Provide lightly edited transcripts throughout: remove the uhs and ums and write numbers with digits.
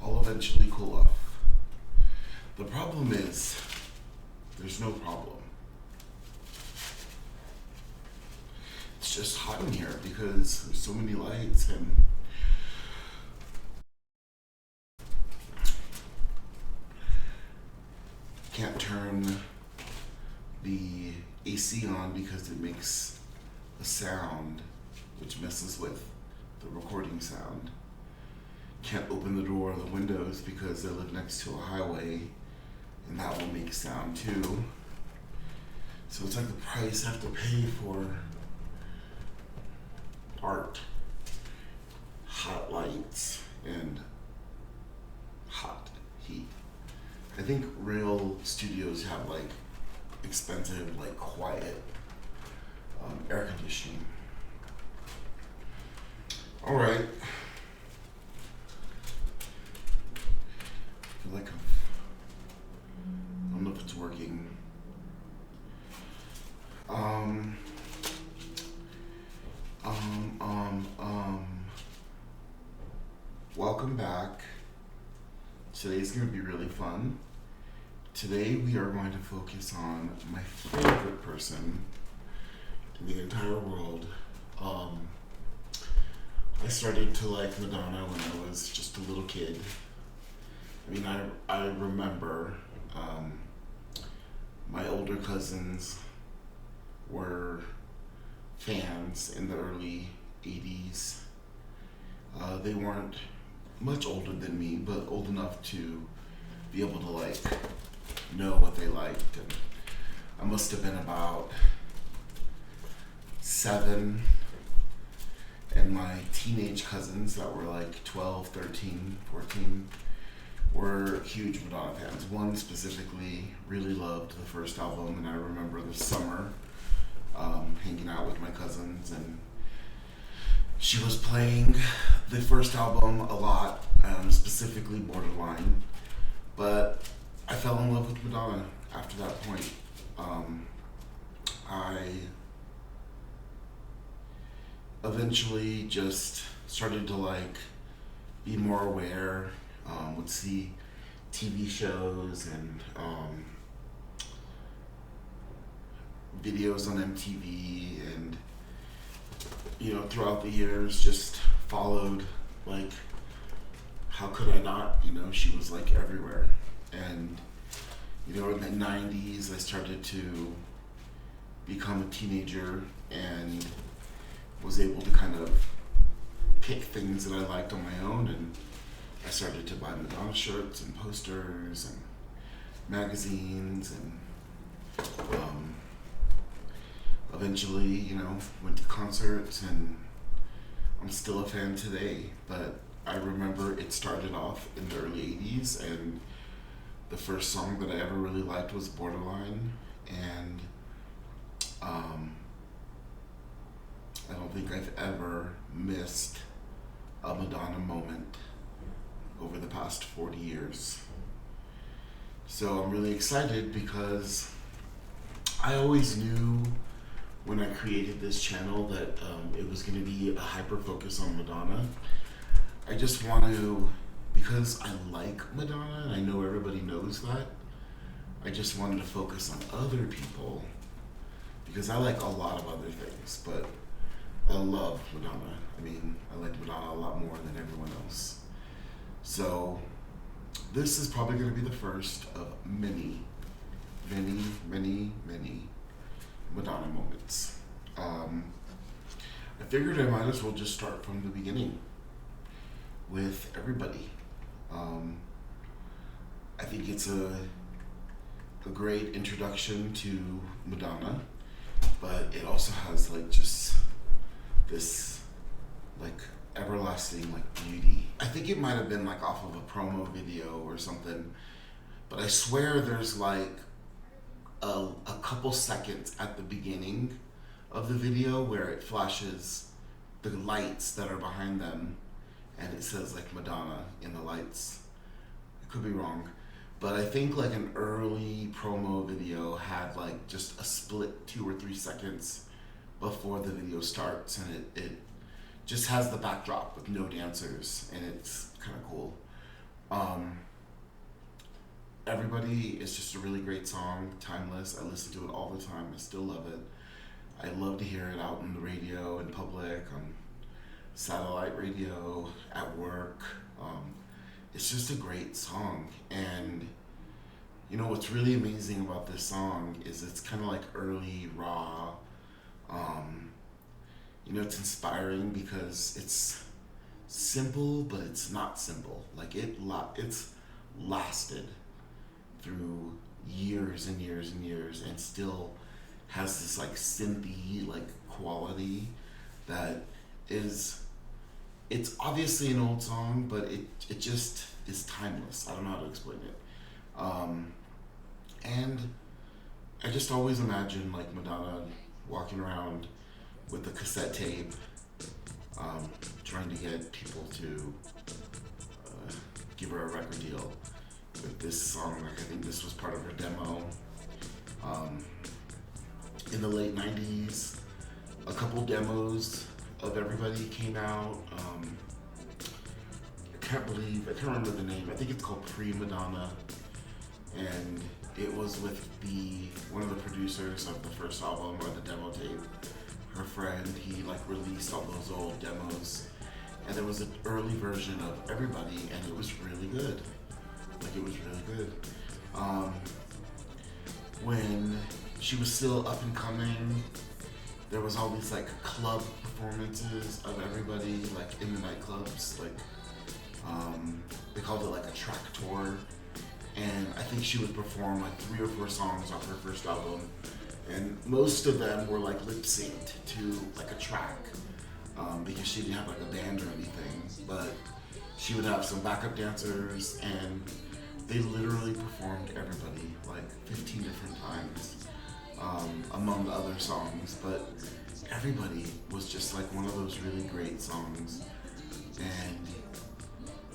I'll eventually cool off. The problem is, there's no problem. It's just hot in here because there's so many lights and can't turn the AC on because it makes a sound which messes with the recording sound. Can't open the door or the windows because I live next to a highway and that will make sound too. So it's like the price I have to pay for art, hot lights, and hot heat. I think real studios have like expensive, like quiet air conditioning. All right. I feel like I don't know if it's working. Welcome back. Today's gonna be really fun. Today we are going to focus on my favorite person in the entire world. I started to like Madonna when I was just a little kid. I mean, I remember my older cousins were fans in the early 80s. They weren't much older than me, but old enough to be able to like know what they liked. And I must have been about 7, and my teenage cousins that were like 12, 13, 14 were huge Madonna fans. One specifically really loved the first album, and I remember the summer hanging out with my cousins, and she was playing the first album a lot, specifically Borderline, but I fell in love with Madonna after that point. I eventually just started to like be more aware, would see TV shows and videos on MTV, and throughout the years just followed, like, how could I not, she was like everywhere. And in the 90s I started to become a teenager and was able to kind of pick things that I liked on my own, and I started to buy Madonna shirts and posters and magazines, and eventually, went to concerts, and I'm still a fan today. But I remember it started off in the early 80s, and the first song that I ever really liked was Borderline, and I don't think I've ever missed a Madonna moment over the past 40 years. So I'm really excited because I always knew when I created this channel that it was going to be a hyper focus on Madonna. I just want to, because I like Madonna and I know everybody knows that, I just wanted to focus on other people because I like a lot of other things, but I love Madonna. I mean, I like Madonna a lot more than everyone else. So this is probably going to be the first of many Madonna moments. I figured I might as well just start from the beginning with everybody. I think it's a great introduction to Madonna, but it also has like just this like everlasting like beauty. I think it might have been like off of a promo video or something, but I swear there's like a couple seconds at the beginning of the video where it flashes the lights that are behind them and it says like Madonna in the lights. I could be wrong, but I think like an early promo video had like just a split 2 or 3 seconds before the video starts, and it just has the backdrop with no dancers, and it's kind of cool. Everybody is just a really great song, timeless. I listen to it all the time. I still love it. I love to hear it out on the radio, in public, on satellite radio, at work. It's just a great song. And you know what's really amazing about this song is it's kind of like early, raw. You know, it's inspiring because it's simple, but it's not simple. Like it's lasted through years and years and years, and still has this like synthy like quality that is, it's obviously an old song, but it just is timeless. I don't know how to explain it. And I just always imagine like Madonna walking around with a cassette tape, trying to get people to give her a record deal with this song. Like I think this was part of her demo. In the late 90s, a couple demos of Everybody came out. I can't remember the name. I think it's called Pre-Madonna, and it was with one of the producers of the first album, or the demo tape. Her friend, he like released all those old demos, and there was an early version of Everybody, and it was really good. Like it was really good. When she was still up and coming, there was all these like club performances of Everybody, like in the nightclubs. Like they called it like a track tour, and I think she would perform like 3 or 4 songs off her first album, and most of them were like lip synced to like a track, because she didn't have like a band or anything. But she would have some backup dancers, and they literally performed Everybody like 15 different times, among the other songs. But Everybody was just like one of those really great songs, and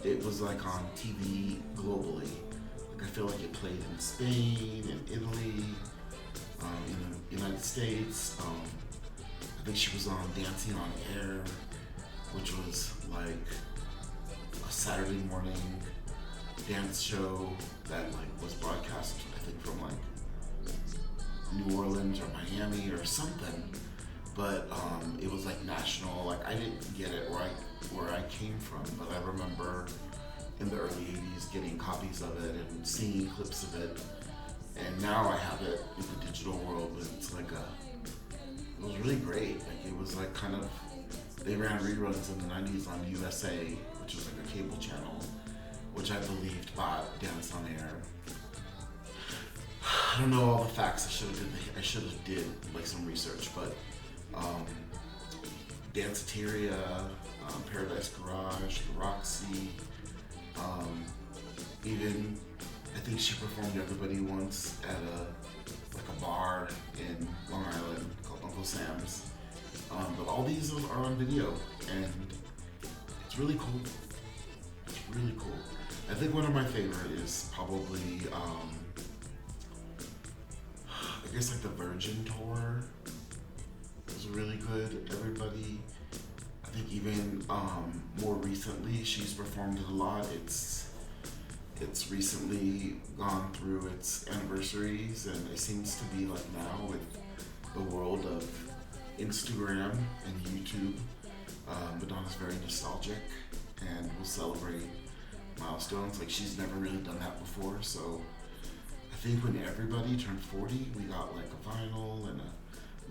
it was like on TV globally. Like I feel like it played in Spain and Italy, in the United States. I think she was on Dancing on Air, which was like a Saturday morning dance show that like was broadcast, I think, from like New Orleans or Miami or something. But it was like national. Like I didn't get it where I came from, but I remember in the early 80s getting copies of it and seeing clips of it. And now I have it in the digital world, but it's like it was really great. Like it was like kind of, they ran reruns in the 90s on USA, which was like a cable channel, which I believed bought Dance on Air. I don't know all the facts. I should have did like some research, but Danceteria, Paradise Garage, Roxy, even I think she performed Everybody once at a bar in Long Island called Uncle Sam's. But all these are on video, and it's really cool. It's really cool. I think one of my favorite is probably, I guess like the Virgin Tour was really good. Everybody, I think even more recently, she's performed it a lot. It's recently gone through its anniversaries, and it seems to be like now with the world of Instagram and YouTube, Madonna's very nostalgic and will celebrate milestones. Like she's never really done that before, so I think when Everybody turned 40, we got like a vinyl and a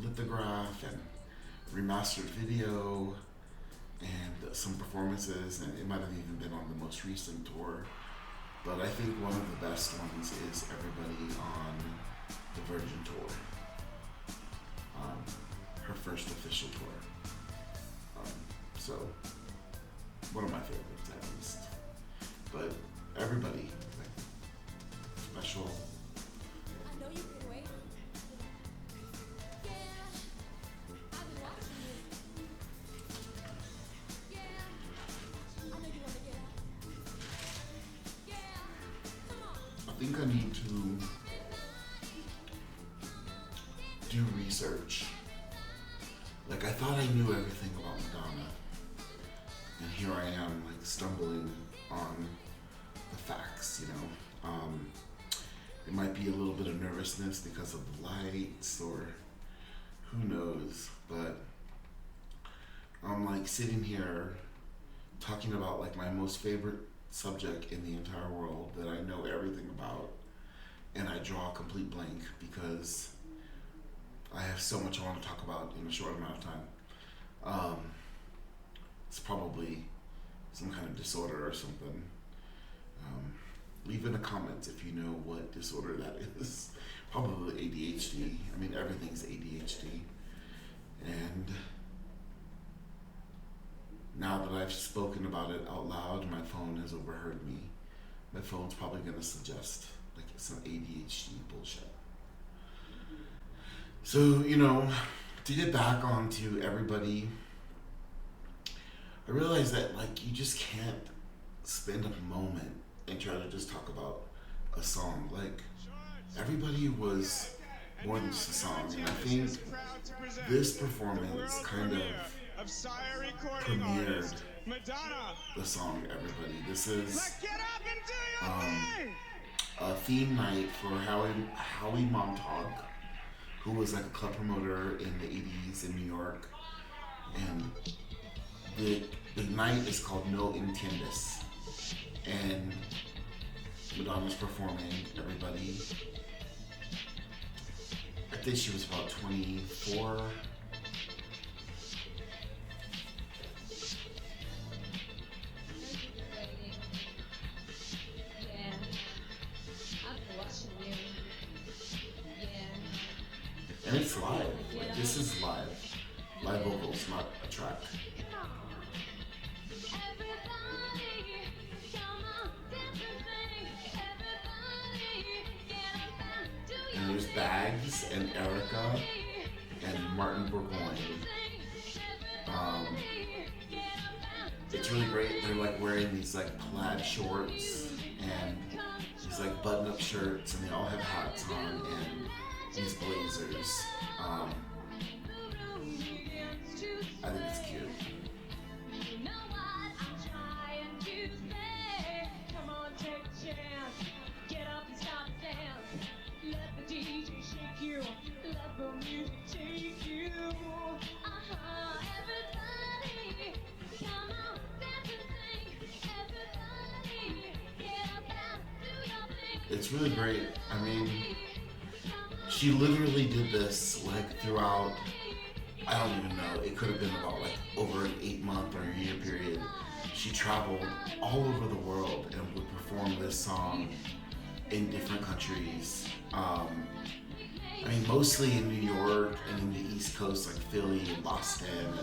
lithograph and remastered video and some performances, and it might have even been on the most recent tour. But I think one of the best ones is Everybody on the Virgin Tour, her first official tour. So one of my favorites at least. But everybody, like, special. I know you can wait. Yeah, I've been watching you. Yeah, I know you wanna get out. Yeah, come on. I think I need to do research. Like, I thought I knew everything about Madonna, and here I am, like, stumbling on the facts, you know. It might be a little bit of nervousness because of the lights, or who knows, but I'm like sitting here talking about like my most favorite subject in the entire world that I know everything about, and I draw a complete blank because I have so much I want to talk about in a short amount of time. It's probably some kind of disorder or something. Leave in the comments if you know what disorder that is. Probably ADHD. I mean, everything's ADHD. And now that I've spoken about it out loud, my phone has overheard me. My phone's probably going to suggest like some ADHD bullshit. So, you know, to get back onto everybody, I realize that like you just can't spend a moment and try to just talk about a song. Like, everybody was more than just a song, and I think this performance kind of premiered the song Everybody. This is a theme night for Howie Montauk, who was like a club promoter in the 80s in New York, and the night is called No Entiendes, and Madonna's performing Everybody. I think she was about 24. And it's live. Like, this is live. Live vocals, not a track. And there's Bags and Erica and Martin Bourgoin. It's really great. They're like wearing these like plaid shorts and these like button-up shirts, and they all have hats on and these blazers. I think it's cute. It's really great. I mean, she literally did this like throughout, I don't even know, it could have been about like over an 8-month or a year period. She traveled all over the world and would perform this song in different countries. I mean, mostly in New York and in the East Coast, like Philly and Boston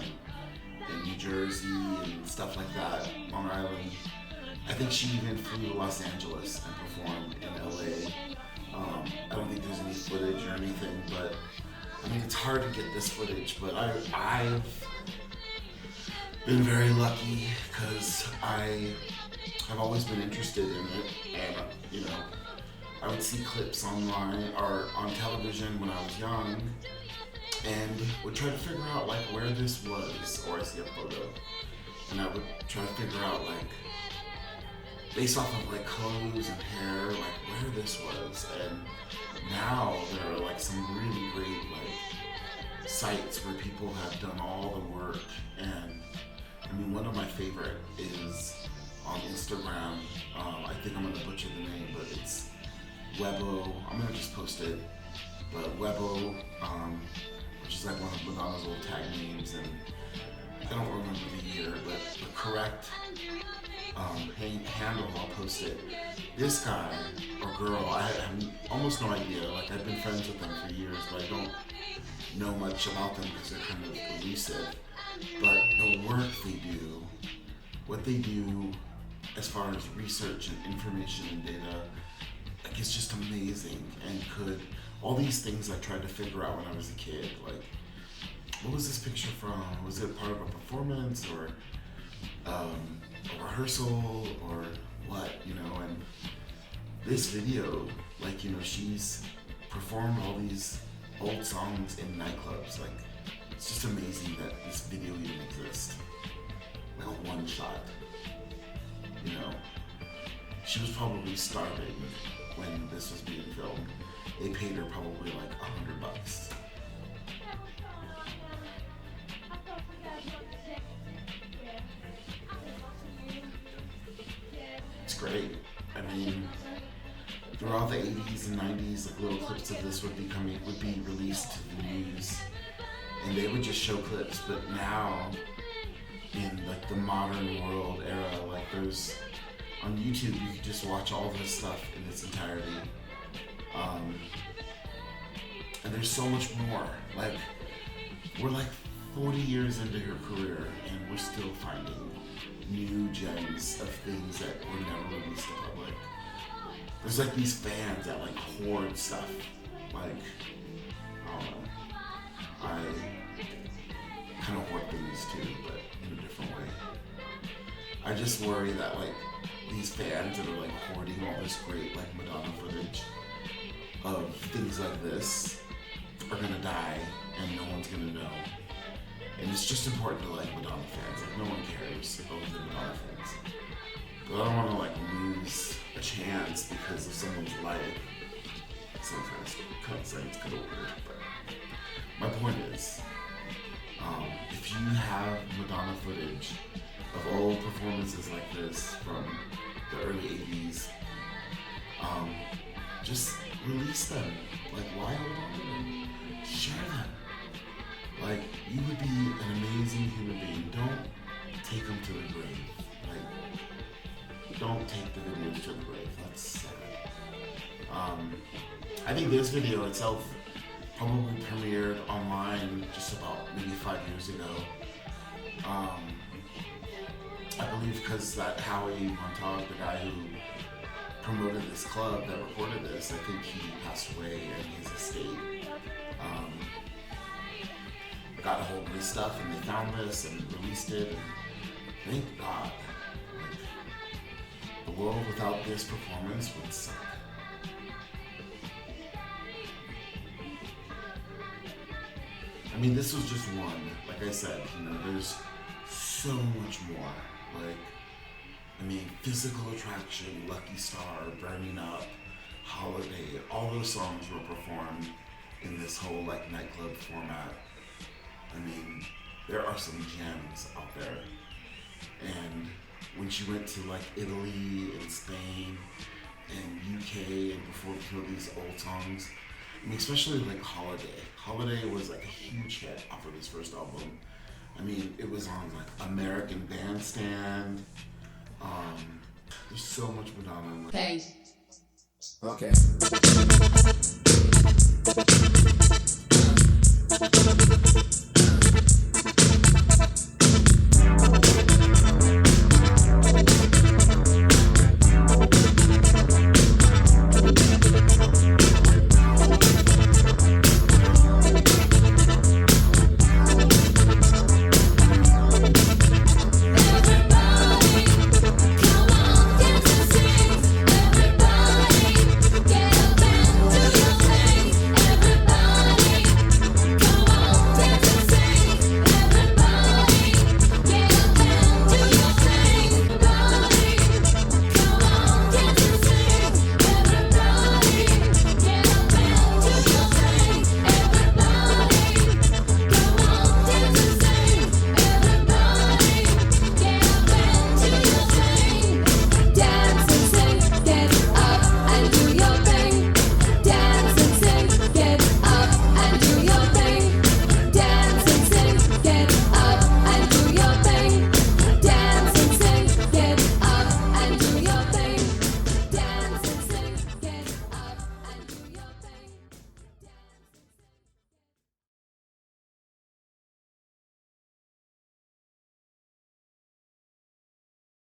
and New Jersey and stuff like that, Long Island. I think she even flew to Los Angeles and performed in LA. I don't think there's any footage or anything, but I mean, it's hard to get this footage, but I've been very lucky because I've always been interested in it, and you know, I would see clips online or on television when I was young, and would try to figure out like where this was, or I see a photo, and I would try to figure out like based off of like clothes and hair, like where this was. And now there are like some really great like sites where people have done all the work. And I mean, one of my favorite is on Instagram. I think I'm gonna butcher the name, but it's Webo. I'm gonna just post it. But Webo, which is like one of Madonna's old tag names, and I don't remember the year, but the correct handle, I'll post it. This guy or girl, I have almost no idea. Like, I've been friends with them for years, but I don't know much about them because they're kind of elusive. but the work they do, what they do as far as research and information and data, like it's just amazing. And could all these things I tried to figure out when I was a kid, like what was this picture from? Was it part of a performance or a rehearsal or what, you know? And this video, like, you know, she's performed all these old songs in nightclubs. Like, it's just amazing that this video even exists. Like a one shot, you know? She was probably starving when this was being filmed. They paid her probably like $100. It's great. I mean, throughout the 80s and 90s, like little clips of this would be released to the news, and they would just show clips. But now, in like the modern world era, like there's on YouTube, you can just watch all this stuff in its entirety. And there's so much more. Like, we're like 40 years into her career, and we're still finding new gems of things that were never released to public. There's like these fans that like hoard stuff. Like, I don't know. I kind of hoard things too, but in a different way. I just worry that like these fans that are like hoarding all this great like Madonna footage of things like this are gonna die and no one's gonna know. And it's just important to like Madonna fans. Like no one cares about the Madonna fans. But I don't want to like lose a chance because of someone's life. Sounds kind of weird, but my point is, if you have Madonna footage of old performances like this from the early 80s, just release them. Like, why hold on to them? Share them. Like, you would be an amazing human being. Don't take them to the grave. Like, don't take the videos to the grave. That's sad. I think this video itself probably premiered online just about maybe 5 years ago. I believe because that Howie Montague, the guy who promoted this club that recorded this, I think he passed away and his estate got a hold of this stuff and they found this and released it, and thank God. Like, the world without this performance would suck. I mean, this was just one. Like I said, you know, there's so much more. Like, I mean, Physical Attraction, Lucky Star, Burning Up, Holiday, all those songs were performed in this whole like nightclub format. I mean, there are some gems out there. And when she went to like Italy and Spain and UK and performed some of these old songs, I mean, especially like Holiday. Holiday was like a huge hit off of his first album. I mean, it was on like American Bandstand. There's so much Madonna. Hey. Okay.